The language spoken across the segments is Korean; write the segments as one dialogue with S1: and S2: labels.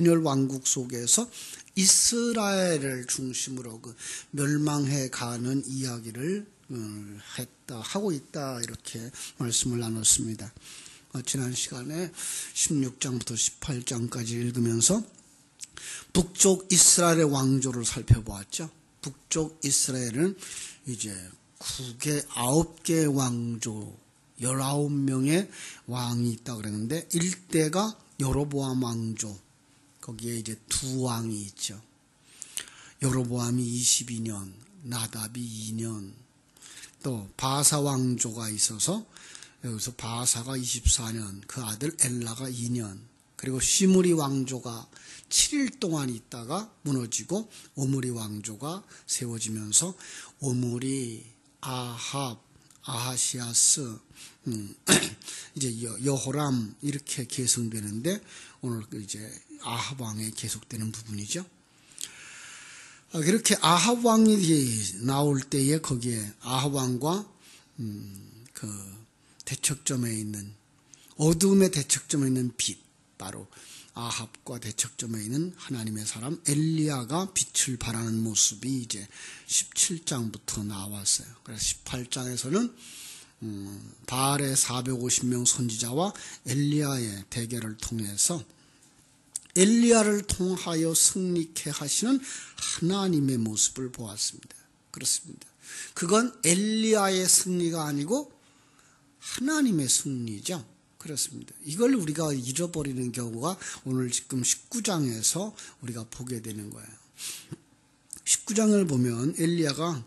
S1: 분열 왕국 속에서 이스라엘을 중심으로 그 멸망해 가는 이야기를 하고 있다, 이렇게 말씀을 나눴습니다. 지난 시간에 16장부터 18장까지 읽으면서 북쪽 이스라엘의 왕조를 살펴보았죠. 북쪽 이스라엘은 이제 9개 왕조 19명의 왕이 있다 그랬는데, 1대가 여로보암 왕조, 거기에 이제 두 왕이 있죠. 여로보암이 22년, 나답이 2년, 또 바사 왕조가 있어서 여기서 바사가 24년, 그 아들 엘라가 2년, 그리고 시므리 왕조가 7일 동안 있다가 무너지고 오므리 왕조가 세워지면서 오므리, 아합, 아하시아스, 이제 여호람 이렇게 계승되는데, 오늘 이제 아합 왕에 계속되는 부분이죠. 그렇게 아합 왕이 나올 때에 거기에 아합 왕과 그 대척점에 있는, 어둠의 대척점에 있는 빛, 바로 아합과 대척점에 있는 하나님의 사람 엘리야가 빛을 발하는 모습이 이제 17장부터 나왔어요. 그래서 18장에서는 바알의 450명 선지자와 엘리야의 대결을 통해서 엘리야를 통하여 승리케 하시는 하나님의 모습을 보았습니다. 그렇습니다. 그건 엘리야의 승리가 아니고 하나님의 승리죠. 그렇습니다. 이걸 우리가 잃어버리는 경우가 오늘 지금 19장에서 우리가 보게 되는 거예요. 19장을 보면 엘리야가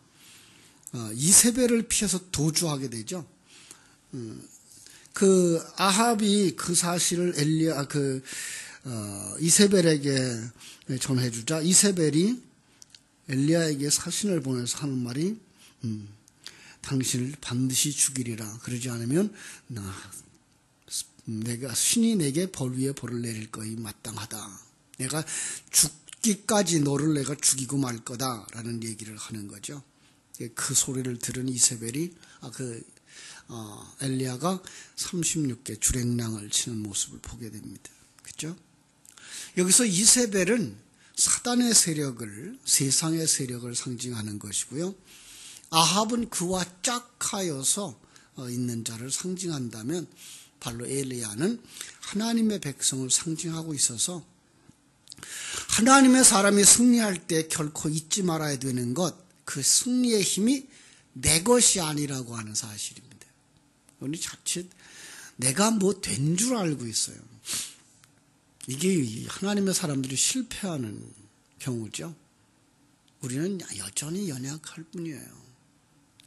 S1: 이세벨을 피해서 도주하게 되죠. 그 아합이 그 사실을 이세벨에게 전해주자 이세벨이 엘리야에게 사신을 보내서 하는 말이 당신을 반드시 죽이리라. 그러지 않으면 내가 신이 내게 벌 위에 벌을 내릴 것이 마땅하다. 내가 죽기까지 너를 내가 죽이고 말 거다라는 얘기를 하는 거죠. 그 소리를 들은 이세벨이 엘리야가 36개 주랭랑을 치는 모습을 보게 됩니다. 그렇죠? 여기서 이세벨은 사단의 세력을, 세상의 세력을 상징하는 것이고요. 아합은 그와 짝하여서 있는 자를 상징한다면, 바로 엘리야는 하나님의 백성을 상징하고 있어서 하나님의 사람이 승리할 때 결코 잊지 말아야 되는 것, 그 승리의 힘이 내 것이 아니라고 하는 사실입니다. 우리 자칫 내가 뭐 된 줄 알고 있어요. 이게 하나님의 사람들이 실패하는 경우죠. 우리는 여전히 연약할 뿐이에요.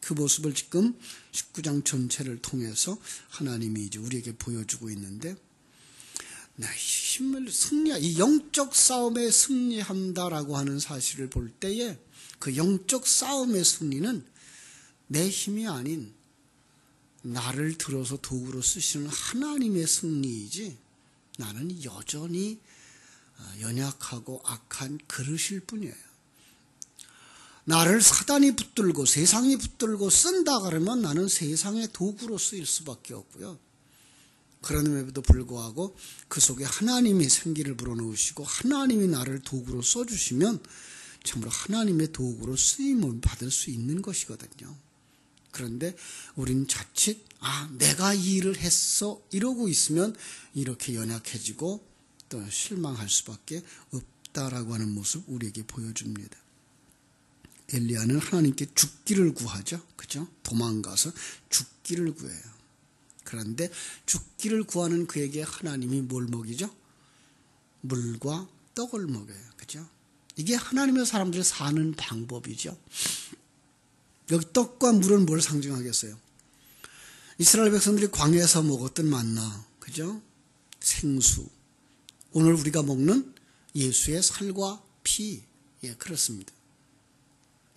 S1: 그 모습을 지금 19장 전체를 통해서 하나님이 이제 우리에게 보여주고 있는데, 나 힘을 이 영적 싸움에 승리한다라고 하는 사실을 볼 때에 그 영적 싸움의 승리는 내 힘이 아닌 나를 들어서 도구로 쓰시는 하나님의 승리이지, 나는 여전히 연약하고 악한 그릇일 뿐이에요. 나를 사단이 붙들고 세상이 붙들고 쓴다 그러면 나는 세상의 도구로 쓰일 수밖에 없고요. 그럼에도 불구하고 그 속에 하나님이 생기를 불어넣으시고 하나님이 나를 도구로 써주시면 참으로 하나님의 도구로 쓰임을 받을 수 있는 것이거든요. 그런데 우린 자칫 내가 이 일을 했어 이러고 있으면 이렇게 연약해지고 또 실망할 수밖에 없다라고 하는 모습 우리에게 보여줍니다. 엘리야는 하나님께 죽기를 구하죠. 그죠? 도망가서 죽기를 구해요. 그런데 죽기를 구하는 그에게 하나님이 뭘 먹이죠? 물과 떡을 먹여요. 그죠? 이게 하나님의 사람들이 사는 방법이죠. 여기 떡과 물은 뭘 상징하겠어요? 이스라엘 백성들이 광야에서 먹었던 만나, 그죠? 생수. 오늘 우리가 먹는 예수의 살과 피. 그렇습니다.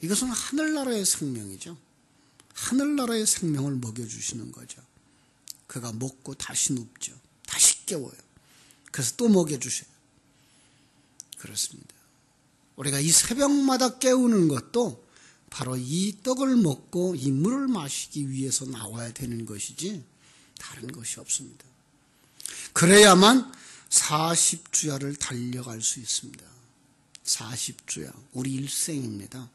S1: 이것은 하늘나라의 생명이죠. 하늘나라의 생명을 먹여주시는 거죠. 그가 먹고 다시 눕죠. 다시 깨워요. 그래서 또 먹여주셔요. 그렇습니다. 우리가 이 새벽마다 깨우는 것도 바로 이 떡을 먹고 이 물을 마시기 위해서 나와야 되는 것이지 다른 것이 없습니다. 그래야만 40주야를 달려갈 수 있습니다. 40주야, 우리 일생입니다.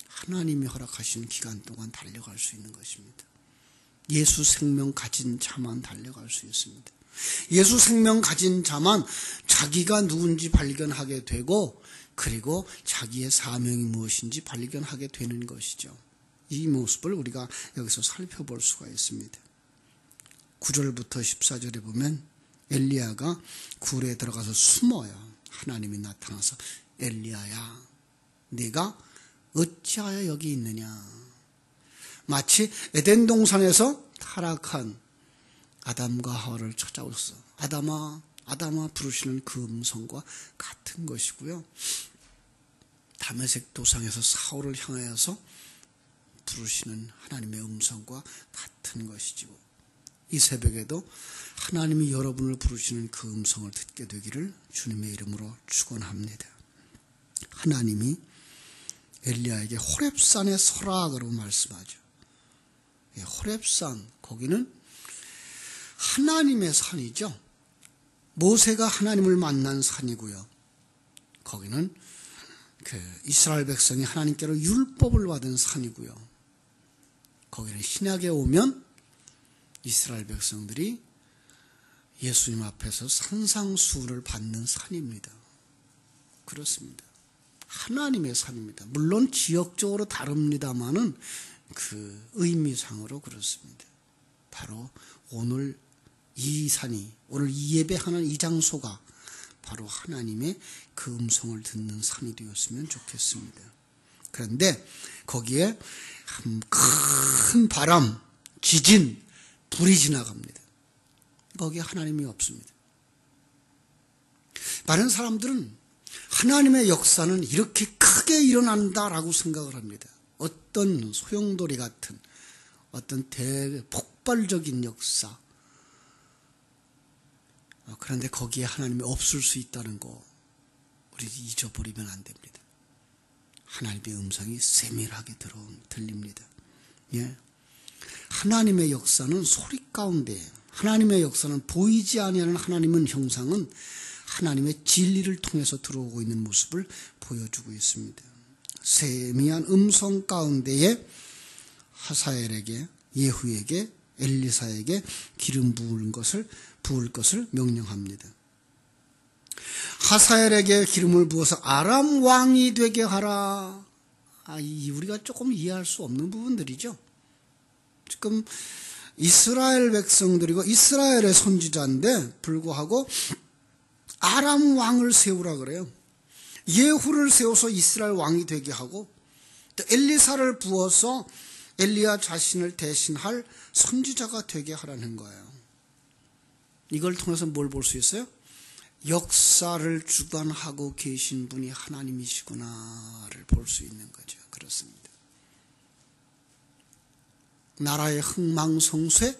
S1: 하나님이 허락하신 기간 동안 달려갈 수 있는 것입니다. 예수 생명 가진 자만 달려갈 수 있습니다. 예수 생명 가진 자만 자기가 누군지 발견하게 되고, 그리고 자기의 사명이 무엇인지 발견하게 되는 것이죠. 이 모습을 우리가 여기서 살펴볼 수가 있습니다. 9절부터 14절에 보면 엘리야가 굴에 들어가서 숨어요. 하나님이 나타나서 엘리야야, 네가 어찌하여 여기 있느냐. 마치 에덴 동산에서 타락한 아담과 하와를 찾아오셔서 아담아, 아담아 부르시는 그 음성과 같은 것이고요. 다메섹 도상에서 사울을 향하여서 부르시는 하나님의 음성과 같은 것이지요. 이 새벽에도 하나님이 여러분을 부르시는 그 음성을 듣게 되기를 주님의 이름으로 축원합니다. 하나님이 엘리야에게 호렙산에 서라라고 말씀하죠. 호렙산, 거기는 하나님의 산이죠. 모세가 하나님을 만난 산이고요. 거기는 이스라엘 백성이 하나님께로 율법을 받은 산이고요. 거기는 신약에 오면 이스라엘 백성들이 예수님 앞에서 산상수훈을 받는 산입니다. 그렇습니다. 하나님의 산입니다. 물론 지역적으로 다릅니다만은 그 의미상으로 그렇습니다. 바로 오늘 이 산이, 오늘 이 예배하는 이 장소가 바로 하나님의 그 음성을 듣는 산이 되었으면 좋겠습니다. 그런데 거기에 큰 바람, 지진, 불이 지나갑니다. 거기에 하나님이 없습니다. 많은 사람들은 하나님의 역사는 이렇게 크게 일어난다라고 생각을 합니다. 어떤 소용돌이 같은 어떤 대폭발적인 역사. 그런데 거기에 하나님이 없을 수 있다는 거 우리 잊어버리면 안 됩니다. 하나님의 음성이 세밀하게 들립니다. 예. 하나님의 역사는 소리 가운데, 하나님의 역사는 보이지 아니하는 하나님의 형상은 하나님의 진리를 통해서 들어오고 있는 모습을 보여주고 있습니다. 세미한 음성 가운데에 하사엘에게, 예후에게, 엘리사에게 기름 부을 것을 명령합니다. 하사엘에게 기름을 부어서 아람 왕이 되게 하라. 우리가 조금 이해할 수 없는 부분들이죠. 지금 이스라엘 백성들이고 이스라엘의 선지자인데 불구하고 아람 왕을 세우라 그래요. 예후를 세워서 이스라엘 왕이 되게 하고 또 엘리사를 부어서 엘리야 자신을 대신할 선지자가 되게 하라는 거예요. 이걸 통해서 뭘 볼 수 있어요? 역사를 주관하고 계신 분이 하나님이시구나를 볼 수 있는 거죠. 그렇습니다. 나라의 흥망성쇠,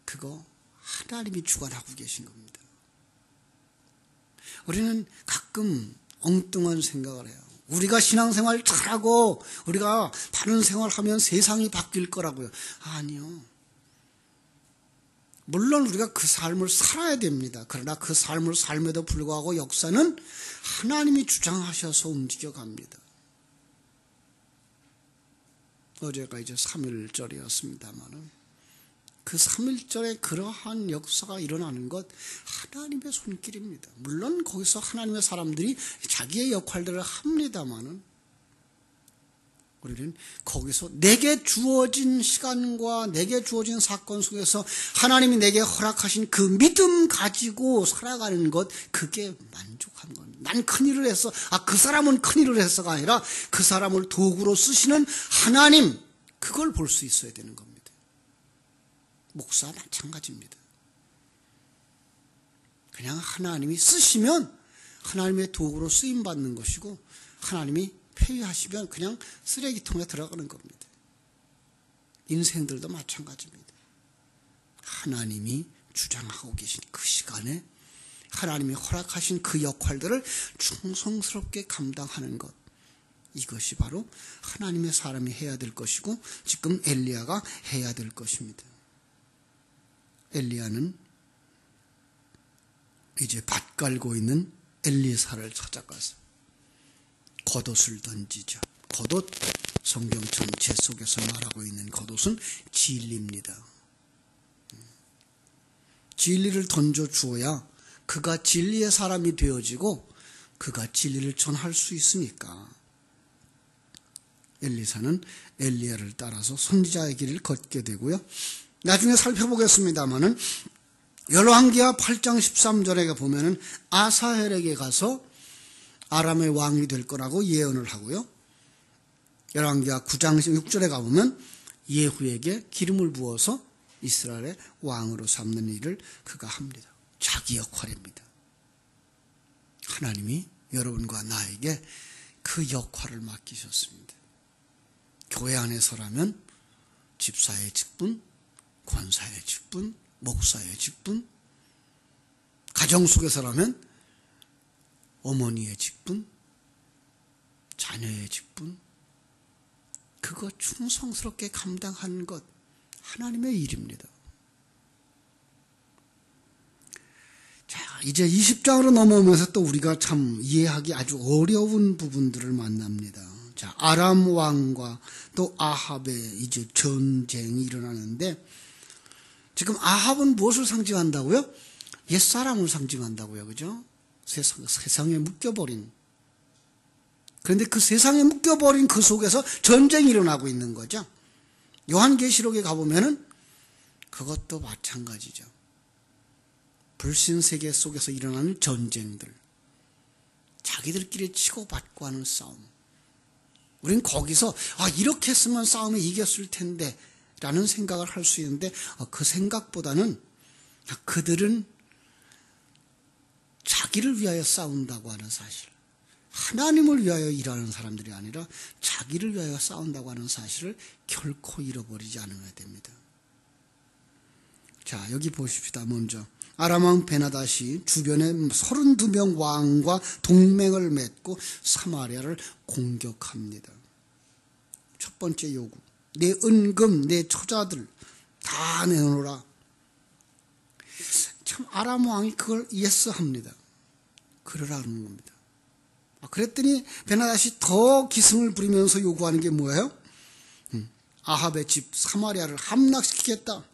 S1: 그거 하나님이 주관하고 계신 겁니다. 우리는 가끔 엉뚱한 생각을 해요. 우리가 신앙생활 잘하고 우리가 바른 생활하면 세상이 바뀔 거라고요. 아니요. 물론 우리가 그 삶을 살아야 됩니다. 그러나 그 삶을 삶에도 불구하고 역사는 하나님이 주장하셔서 움직여갑니다. 어제가 이제 3.1절이었습니다만 그 3.1절에 그러한 역사가 일어나는 것 하나님의 손길입니다. 물론 거기서 하나님의 사람들이 자기의 역할들을 합니다만 우리는 거기서 내게 주어진 시간과 내게 주어진 사건 속에서 하나님이 내게 허락하신 그 믿음 가지고 살아가는 것, 그게 만족한 겁니다. 난 큰일을 했어. 그 사람은 큰일을 했어가 아니라 그 사람을 도구로 쓰시는 하나님, 그걸 볼 수 있어야 되는 겁니다. 목사와 마찬가지입니다. 그냥 하나님이 쓰시면 하나님의 도구로 쓰임받는 것이고 하나님이 폐위하시면 그냥 쓰레기통에 들어가는 겁니다. 인생들도 마찬가지입니다. 하나님이 주장하고 계신 그 시간에 하나님이 허락하신 그 역할들을 충성스럽게 감당하는 것, 이것이 바로 하나님의 사람이 해야 될 것이고 지금 엘리야가 해야 될 것입니다. 이제 밭 갈고 있는 엘리사를 찾아가서 겉옷을 던지죠. 겉옷, 성경 전체 속에서 말하고 있는 겉옷은 진리입니다. 진리를 던져주어야 그가 진리의 사람이 되어지고 그가 진리를 전할 수 있으니까 엘리사는 엘리야를 따라서 선지자의 길을 걷게 되고요. 나중에 살펴보겠습니다마는 열왕기하 8장 13절에 보면은 아사헬에게 가서 아람의 왕이 될 거라고 예언을 하고요. 열왕기하 9장 6절에 가보면 예후에게 기름을 부어서 이스라엘의 왕으로 삼는 일을 그가 합니다. 자기 역할입니다. 하나님이 여러분과 나에게 그 역할을 맡기셨습니다. 교회 안에서라면 집사의 직분, 권사의 직분, 목사의 직분, 가정 속에서라면 어머니의 직분, 자녀의 직분, 그거 충성스럽게 감당하는 것 하나님의 일입니다. 자, 이제 20장으로 넘어오면서 또 우리가 참 이해하기 아주 어려운 부분들을 만납니다. 자, 아람 왕과 또 아합의 이제 전쟁이 일어나는데 지금 아합은 무엇을 상징한다고요? 옛사람을 상징한다고요. 그죠? 세상에 묶여버린. 그런데 그 세상에 묶여버린 그 속에서 전쟁이 일어나고 있는 거죠. 요한계시록에 가보면은 그것도 마찬가지죠. 불신세계 속에서 일어나는 전쟁들. 자기들끼리 치고받고 하는 싸움. 우린 거기서 이렇게 했으면 싸움에 이겼을 텐데 라는 생각을 할 수 있는데 그 생각보다는 그들은 자기를 위하여 싸운다고 하는 사실, 하나님을 위하여 일하는 사람들이 아니라 자기를 위하여 싸운다고 하는 사실을 결코 잃어버리지 않아야 됩니다. 자, 여기 보십시다. 먼저 아람 왕 베나닷이 주변에 32명 왕과 동맹을 맺고 사마리아를 공격합니다. 첫 번째 요구, 내 은금, 내 처자들 다 내놓으라. 참 아람 왕이 그걸 예스합니다. 그러라는 겁니다. 그랬더니 베나닷이 더 기승을 부리면서 요구하는 게 뭐예요? 아합의 집 사마리아를 함락시키겠다.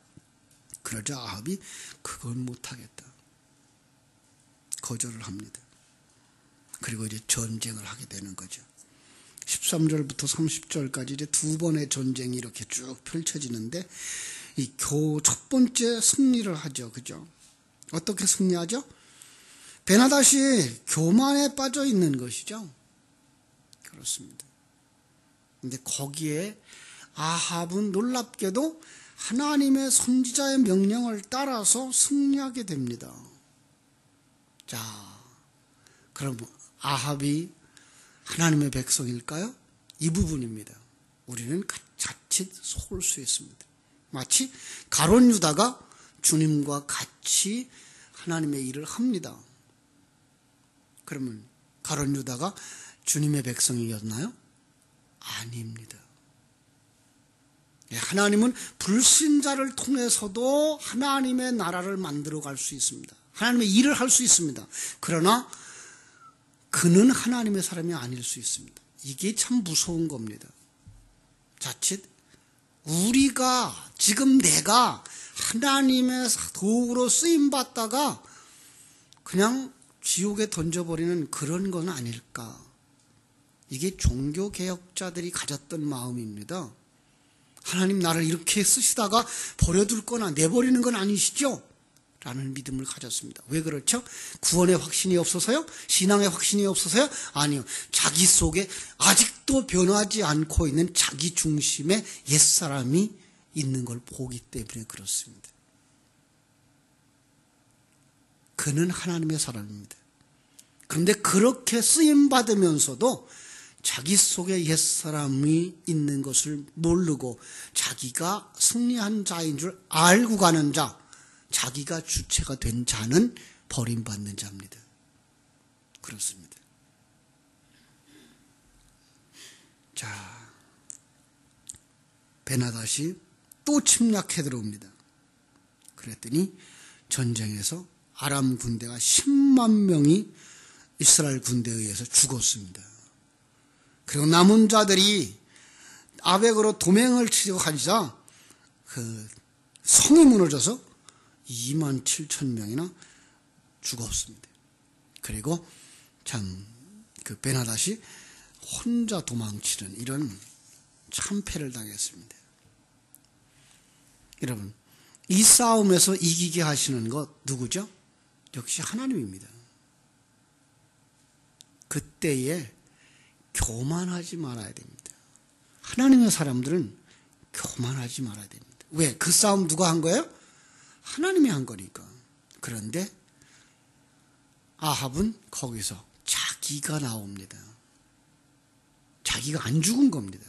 S1: 그러자 아합이 그건 못하겠다. 거절을 합니다. 그리고 이제 전쟁을 하게 되는 거죠. 13절부터 30절까지 이제 두 번의 전쟁이 이렇게 쭉 펼쳐지는데 첫 번째 승리를 하죠. 그죠? 어떻게 승리하죠? 베나닷이 교만에 빠져 있는 것이죠. 그렇습니다. 근데 거기에 아합은 놀랍게도 하나님의 선지자의 명령을 따라서 승리하게 됩니다. 자, 그럼 아합이 하나님의 백성일까요? 이 부분입니다. 우리는 자칫 속을 수 있습니다. 마치 가룟 유다가 주님과 같이 하나님의 일을 합니다. 그러면 가룟 유다가 주님의 백성이었나요? 아닙니다. 하나님은 불신자를 통해서도 하나님의 나라를 만들어 갈 수 있습니다. 하나님의 일을 할 수 있습니다. 그러나 그는 하나님의 사람이 아닐 수 있습니다. 이게 참 무서운 겁니다. 자칫 우리가 지금 내가 하나님의 도구로 쓰임받다가 그냥 지옥에 던져버리는 그런 건 아닐까. 이게 종교개혁자들이 가졌던 마음입니다. 하나님 나를 이렇게 쓰시다가 버려둘 거나 내버리는 건 아니시죠? 라는 믿음을 가졌습니다. 왜 그렇죠? 구원의 확신이 없어서요? 신앙의 확신이 없어서요? 아니요. 자기 속에 아직도 변하지 않고 있는 자기 중심의 옛사람이 있는 걸 보기 때문에 그렇습니다. 그는 하나님의 사람입니다. 그런데 그렇게 쓰임받으면서도 자기 속에 옛사람이 있는 것을 모르고 자기가 승리한 자인 줄 알고 가는 자, 자기가 주체가 된 자는 버림받는 자입니다. 그렇습니다. 자, 베나닷이 또 침략해 들어옵니다. 그랬더니 전쟁에서 아람 군대가 10만 명이 이스라엘 군대에 의해서 죽었습니다. 그리고 남은 자들이 아벡으로 도맹을 치려고 하자 그 성이 무너져서 2만 7천 명이나 죽었습니다. 그리고 참 그 베나닷이 혼자 도망치는 이런 참패를 당했습니다. 여러분, 이 싸움에서 이기게 하시는 것 누구죠? 역시 하나님입니다. 그때에 교만하지 말아야 됩니다. 하나님의 사람들은 교만하지 말아야 됩니다. 왜? 그 싸움 누가 한 거예요? 하나님이 한 거니까. 그런데 아합은 거기서 자기가 나옵니다. 자기가 안 죽은 겁니다.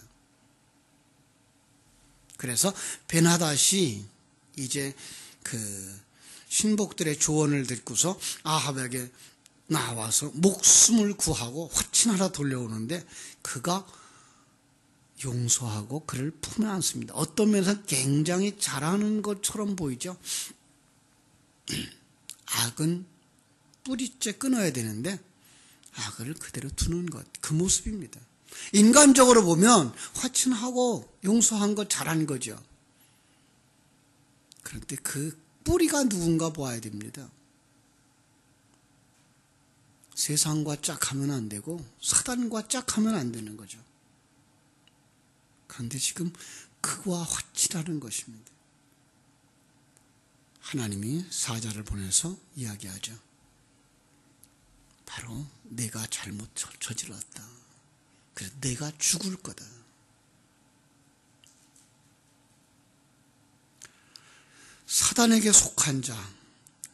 S1: 그래서 베나닷이 이제 그 신복들의 조언을 듣고서 아합에게 나와서 목숨을 구하고 화친하러 돌려오는데 그가 용서하고 그를 품에 안습니다. 어떤 면에서 굉장히 잘하는 것처럼 보이죠. 악은 뿌리째 끊어야 되는데 악을 그대로 두는 것, 그 모습입니다. 인간적으로 보면 화친하고 용서한 거 잘한 거죠. 그런데 그 뿌리가 누군가 봐야 됩니다. 세상과 짝하면 안 되고 사단과 짝하면 안 되는 거죠. 그런데 지금 그와 화친하는 것입니다. 하나님이 사자를 보내서 이야기하죠. 바로 내가 잘못 저질렀다. 그래서 내가 죽을 거다. 사단에게 속한 자,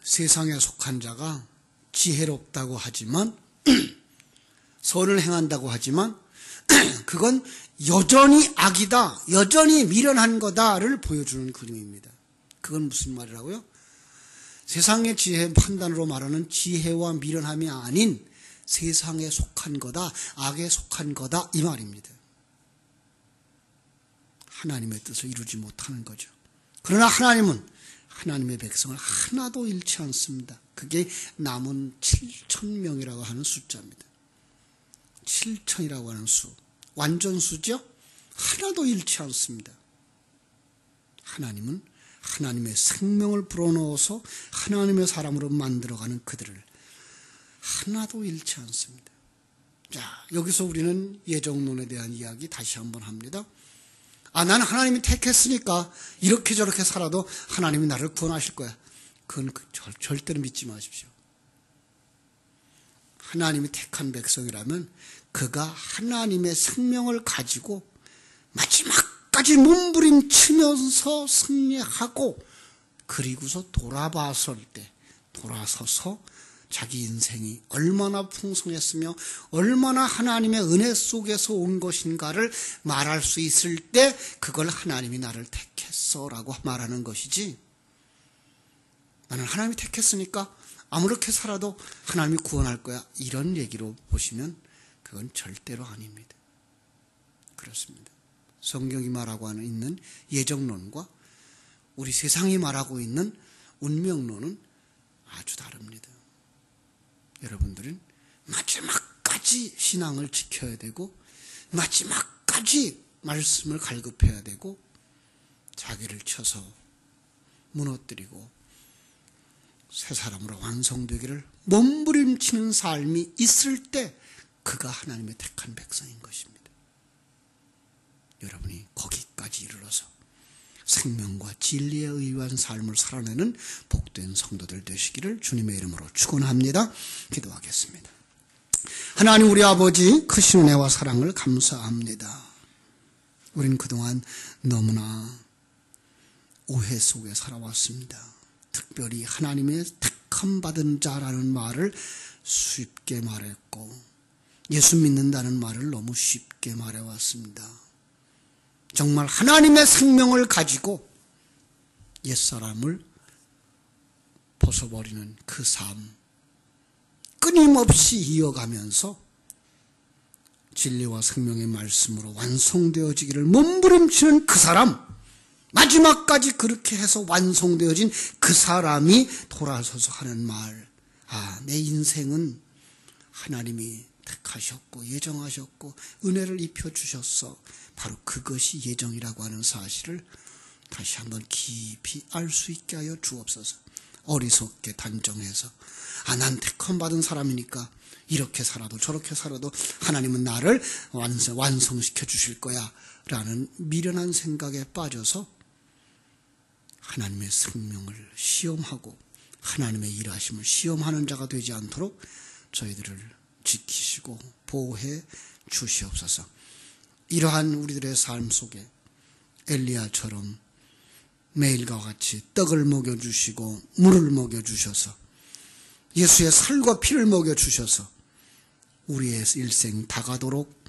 S1: 세상에 속한 자가 지혜롭다고 하지만 선을 행한다고 하지만 그건 여전히 악이다, 여전히 미련한 거다를 보여주는 그림입니다. 그건 무슨 말이라고요? 세상의 지혜 판단으로 말하는 지혜와 미련함이 아닌 세상에 속한 거다, 악에 속한 거다 이 말입니다. 하나님의 뜻을 이루지 못하는 거죠. 그러나 하나님은 하나님의 백성을 하나도 잃지 않습니다. 그게 남은 7,000명이라고 하는 숫자입니다. 7,000이라고 하는 수, 완전수죠? 하나도 잃지 않습니다. 하나님은 하나님의 생명을 불어넣어서 하나님의 사람으로 만들어가는 그들을 하나도 잃지 않습니다. 자, 여기서 우리는 예정론에 대한 이야기 다시 한번 합니다. 나는 하나님이 택했으니까 이렇게 저렇게 살아도 하나님이 나를 구원하실 거야. 그건 절대로 믿지 마십시오. 하나님이 택한 백성이라면 그가 하나님의 생명을 가지고 마지막까지 몸부림치면서 승리하고 그리고서 돌아서서 자기 인생이 얼마나 풍성했으며 얼마나 하나님의 은혜 속에서 온 것인가를 말할 수 있을 때 그걸 하나님이 나를 택했어라고 말하는 것이지, 나는 하나님이 택했으니까 아무렇게 살아도 하나님이 구원할 거야 이런 얘기로 보시면 그건 절대로 아닙니다. 그렇습니다. 성경이 말하고 있는 예정론과 우리 세상이 말하고 있는 운명론은 아주 다릅니다. 여러분들은 마지막까지 신앙을 지켜야 되고 마지막까지 말씀을 갈급해야 되고 자기를 쳐서 무너뜨리고 새 사람으로 완성되기를 몸부림치는 삶이 있을 때 그가 하나님의 택한 백성인 것입니다. 여러분이 거기까지 이르러서 생명과 진리에 의한 삶을 살아내는 복된 성도들 되시기를 주님의 이름으로 축원합니다. 기도하겠습니다. 하나님 우리 아버지 크신 은혜와 사랑을 감사합니다. 우린 그동안 너무나 오해 속에 살아왔습니다. 특별히 하나님의 택함 받은 자라는 말을 쉽게 말했고 예수 믿는다는 말을 너무 쉽게 말해왔습니다. 정말 하나님의 생명을 가지고 옛사람을 벗어버리는 그 삶 끊임없이 이어가면서 진리와 생명의 말씀으로 완성되어지기를 몸부림치는 그 사람 마지막까지 그렇게 해서 완성되어진 그 사람이 돌아서서 하는 말, 내 인생은 하나님이 택하셨고 예정하셨고 은혜를 입혀주셨어. 바로 그것이 예정이라고 하는 사실을 다시 한번 깊이 알 수 있게 하여 주옵소서. 어리석게 단정해서 난 택함받은 사람이니까 이렇게 살아도 저렇게 살아도 하나님은 나를 완성시켜 주실 거야 라는 미련한 생각에 빠져서 하나님의 생명을 시험하고 하나님의 일하심을 시험하는 자가 되지 않도록 저희들을 지키시고 보호해 주시옵소서. 이러한 우리들의 삶 속에 엘리야처럼 매일과 같이 떡을 먹여주시고 물을 먹여주셔서 예수의 살과 피를 먹여주셔서 우리의 일생 다가도록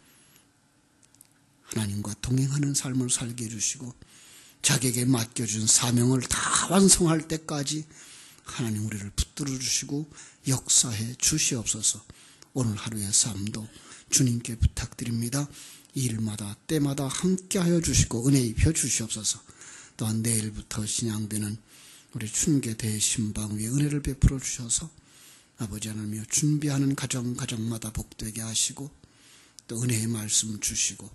S1: 하나님과 동행하는 삶을 살게 해주시고 자기에게 맡겨준 사명을 다 완성할 때까지 하나님 우리를 붙들어 주시고 역사해 주시옵소서. 오늘 하루의 삶도 주님께 부탁드립니다. 일마다 때마다 함께하여 주시고 은혜 입혀 주시옵소서. 또한 내일부터 신앙되는 우리 춘계 대신방 위에 은혜를 베풀어 주셔서 아버지 하나님이여 준비하는 가정마다 복되게 하시고 또 은혜의 말씀 주시고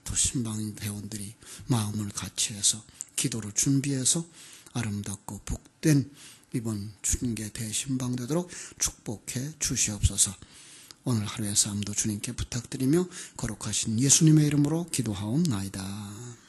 S1: 또 신방 회원들이 마음을 같이해서 기도로 준비해서 아름답고 복된 이번 춘계 대신방 되도록 축복해 주시옵소서. 오늘 하루의 삶도 주님께 부탁드리며 거룩하신 예수님의 이름으로 기도하옵나이다.